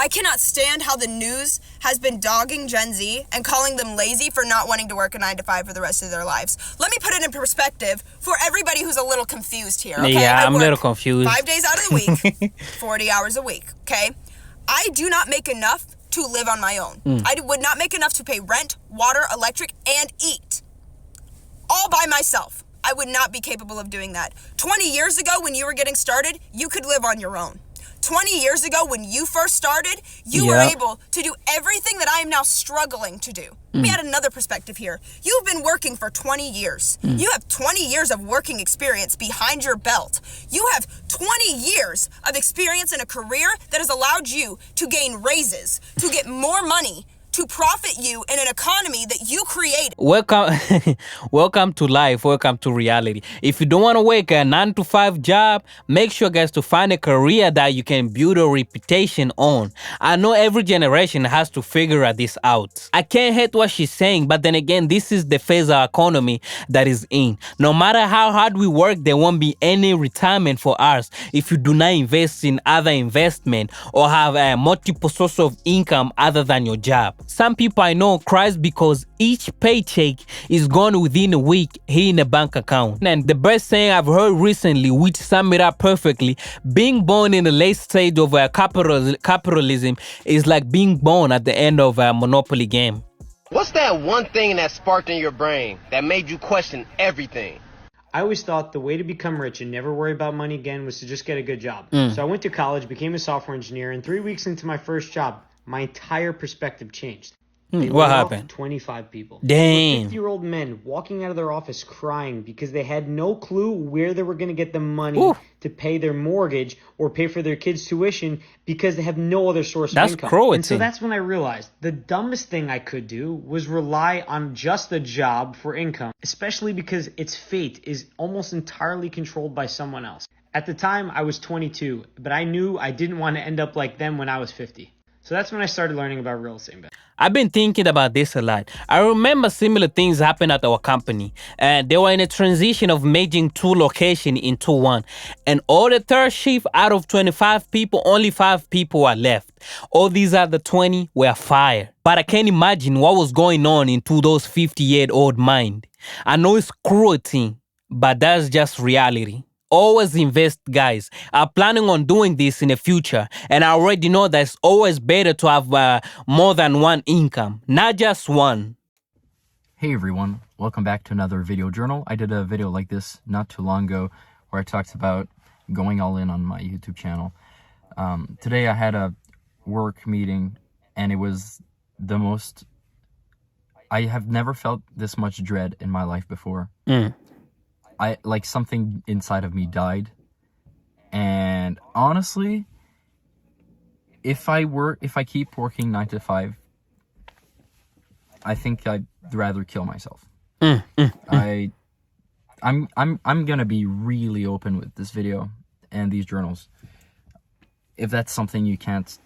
I cannot stand how the news has been dogging Gen Z and calling them lazy for not wanting to work a 9 to 5 for the rest of their lives. Let me put it in perspective for everybody who's a little confused here, okay? Yeah, I'm a little confused. 5 days out of the week, 40 hours a week, okay? I do not make enough to live on my own. I would not make enough to pay rent, water, electric, and eat. All by myself. I would not be capable of doing that. 20 years ago when you were getting started, you could live on your own. 20 years ago when you first started, you were able to do everything that I am now struggling to do. Let me add another perspective here. You've been working for 20 years. You have 20 years of working experience behind your belt. You have 20 years of experience in a career that has allowed you to gain raises, to get more money, to profit you in an economy that you created. Welcome to life. Welcome to reality. If you don't want to work a 9 to 5 job, make sure, guys, to find a career that you can build a reputation on. I know every generation has to figure this out. I can't hate what she's saying, but then again, this is the phase of our economy that is in. No matter how hard we work, there won't be any retirement for us if you do not invest in other investment or have a multiple source of income other than your job. Some people I know cries because each paycheck is gone within a week here in a bank account. And the best thing I've heard recently, which sum it up perfectly, being born in the late stage of capitalism is like being born at the end of a Monopoly game. What's that one thing that sparked in your brain that made you question everything? I always thought the way to become rich and never worry about money again was to just get a good job. So I went to college, became a software engineer, and 3 weeks into my first job, my entire perspective changed. What happened? 25 people. Dang. 50-year-old men walking out of their office crying because they had no clue where they were going to get the money to pay their mortgage or pay for their kids' tuition because they have no other source of income. That's cruelty. And so that's when I realized the dumbest thing I could do was rely on just a job for income, especially because its fate is almost entirely controlled by someone else. At the time, I was 22, but I knew I didn't want to end up like them when I was 50. So that's when I started learning about real estate investing. I've been thinking about this a lot. I remember similar things happened at our company. And they were in a transition of merging 2 locations into one. And all the third shift out of 25 people, only 5 people were left. All these other 20 were fired. But I can't imagine what was going on into those 50-year-old mind. I know it's cruelty, but that's just reality. Always invest, guys. I'm planning on doing this in the future, and I already know that it's always better to have more than one income, not just one. Hey everyone, welcome back to another video journal. I did a video like this not too long ago where I talked about going all in on my YouTube channel. Today I had a work meeting, and it was the most... I have never felt this much dread in my life before. Like something inside of me died. And honestly, if I keep working 9 to 5, I think I'd rather kill myself. I'm gonna be really open with this video and these journals. If that's something you can't...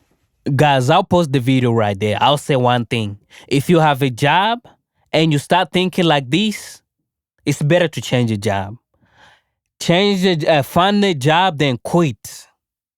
Guys, I'll post the video right there. I'll say one thing. If you have a job and you start thinking like this, it's better to change your job. Find a job, then quit.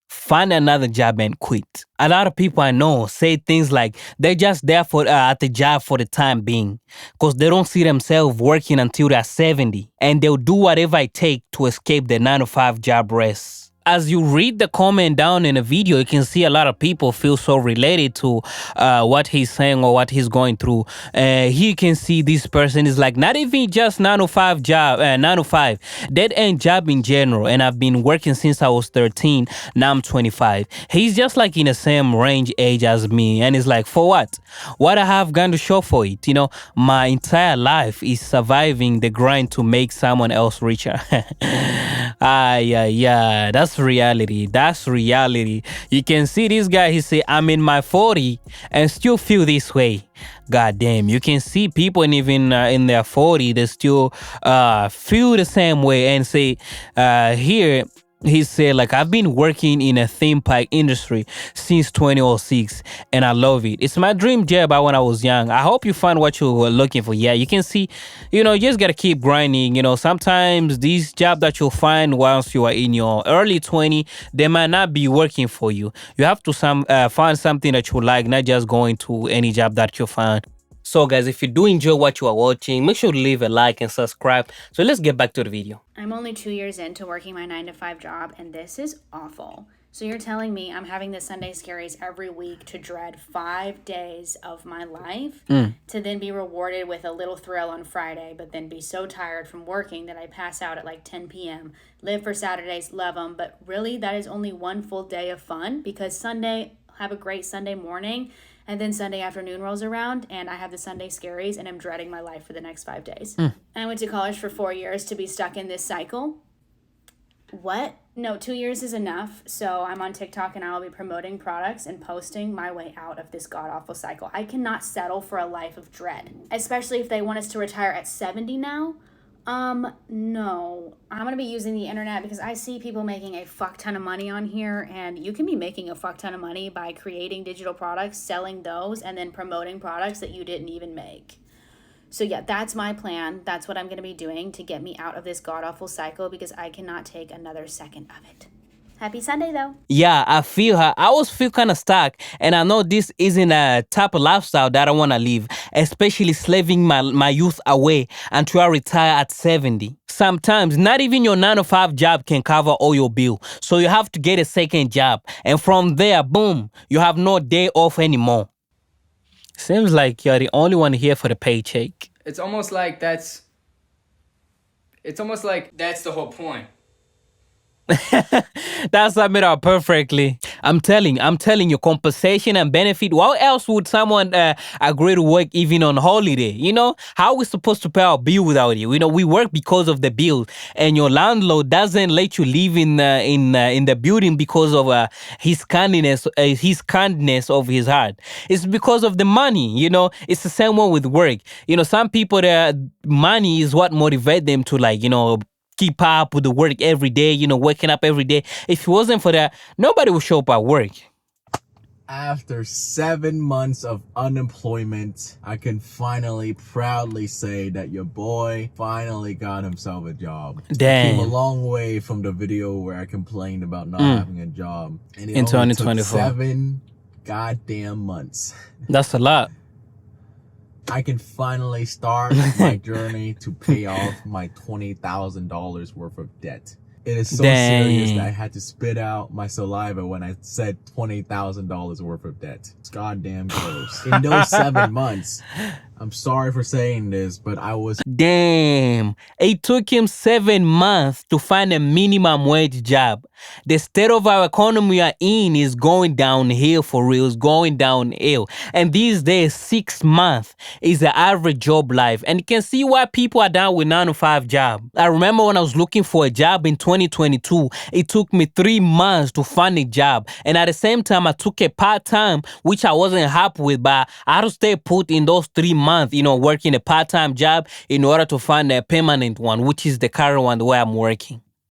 Find another job and quit. A lot of people I know say things like they're just there for at the job for the time being because they don't see themselves working until they're 70, and they'll do whatever it takes to escape the 9 to 5 job rest. As you read the comment down in the video, you can see a lot of people feel so related to what he's saying or what he's going through. Here you can see this person is like, not even just 9 to 5 job, 9 to 5, dead end job in general. And I've been working since I was 13. Now I'm 25. He's just like in the same range age as me. And it's like, for what? What I have gone to show for it? You know, my entire life is surviving the grind to make someone else richer. Yeah, that's reality. That's reality. You can see this guy, he say, I'm in my 40 and still feel this way. God damn, you can see people even in their 40, they still feel the same way and say, here, He said, like, I've been working in a theme park industry since 2006 and I love it. It's my dream job when I was young. I hope you find what you were looking for. Yeah, you can see, you just got to keep grinding. Sometimes these jobs that you'll find once you are in your early 20, they might not be working for you. You have to find something that you like, not just going to any job that you find. So guys, if you do enjoy what you are watching, make sure to leave a like and subscribe. So let's get back to the video. I'm only 2 years into working my 9 to 5 job, and this is awful. So you're telling me I'm having the Sunday scaries every week to dread 5 days of my life, to then be rewarded with a little thrill on Friday, but then be so tired from working that I pass out at like 10 p.m., live for Saturdays, love them, but really that is only one full day of fun, because Sunday, have a great Sunday morning, and then Sunday afternoon rolls around and I have the Sunday scaries and I'm dreading my life for the next 5 days. I went to college for 4 years to be stuck in this cycle. What? No, 2 years is enough. So I'm on TikTok and I'll be promoting products and posting my way out of this god-awful cycle. I cannot settle for a life of dread, especially if they want us to retire at 70 now. No. I'm going to be using the internet because I see people making a fuck ton of money on here, and you can be making a fuck ton of money by creating digital products, selling those, and then promoting products that you didn't even make. So yeah, that's my plan. That's what I'm going to be doing to get me out of this god-awful cycle, because I cannot take another second of it. Happy Sunday, though. Yeah, I feel her. I always feel kind of stuck, and I know this isn't a type of lifestyle that I want to live, especially slaving my youth away until I retire at 70. Sometimes not even your 9 to 5 job can cover all your bill, so you have to get a second job, and from there, boom, you have no day off anymore. Seems like you're the only one here for the paycheck. It's almost like that's the whole point. That sums it up perfectly. I'm telling you, compensation and benefit. Why else would someone agree to work even on holiday? How are we supposed to pay our bill without you? We work because of the bill, and your landlord doesn't let you live in the building because of his kindness of his heart. It's because of the money. It's the same one with work. Some people, their money is what motivates them to keep up with the work every day, waking up every day. If it wasn't for that, nobody would show up at work. After 7 months of unemployment, I can finally proudly say that your boy finally got himself a job. Damn. Came a long way from the video where I complained about not having a job. And it In only took 2024. 7 goddamn months. That's a lot. I can finally start my journey to pay off my $20,000 worth of debt. It is so serious that I had to spit out my saliva when I said $20,000 worth of debt. It's goddamn gross. In those 7 months, I'm sorry for saying this, but I was... Damn. It took him 7 months to find a minimum wage job. The state of our economy we are in is going downhill for real. It's going downhill. And these days, 6 months is the average job life. And you can see why people are down with 9 to 5 job. I remember when I was looking for a job in 2022, it took me 3 months to find a job. And at the same time, I took a part-time, which I wasn't happy with, but I had to stay put in those 3 months, working a part-time job in order to find a permanent one, which is the current one the way I'm working.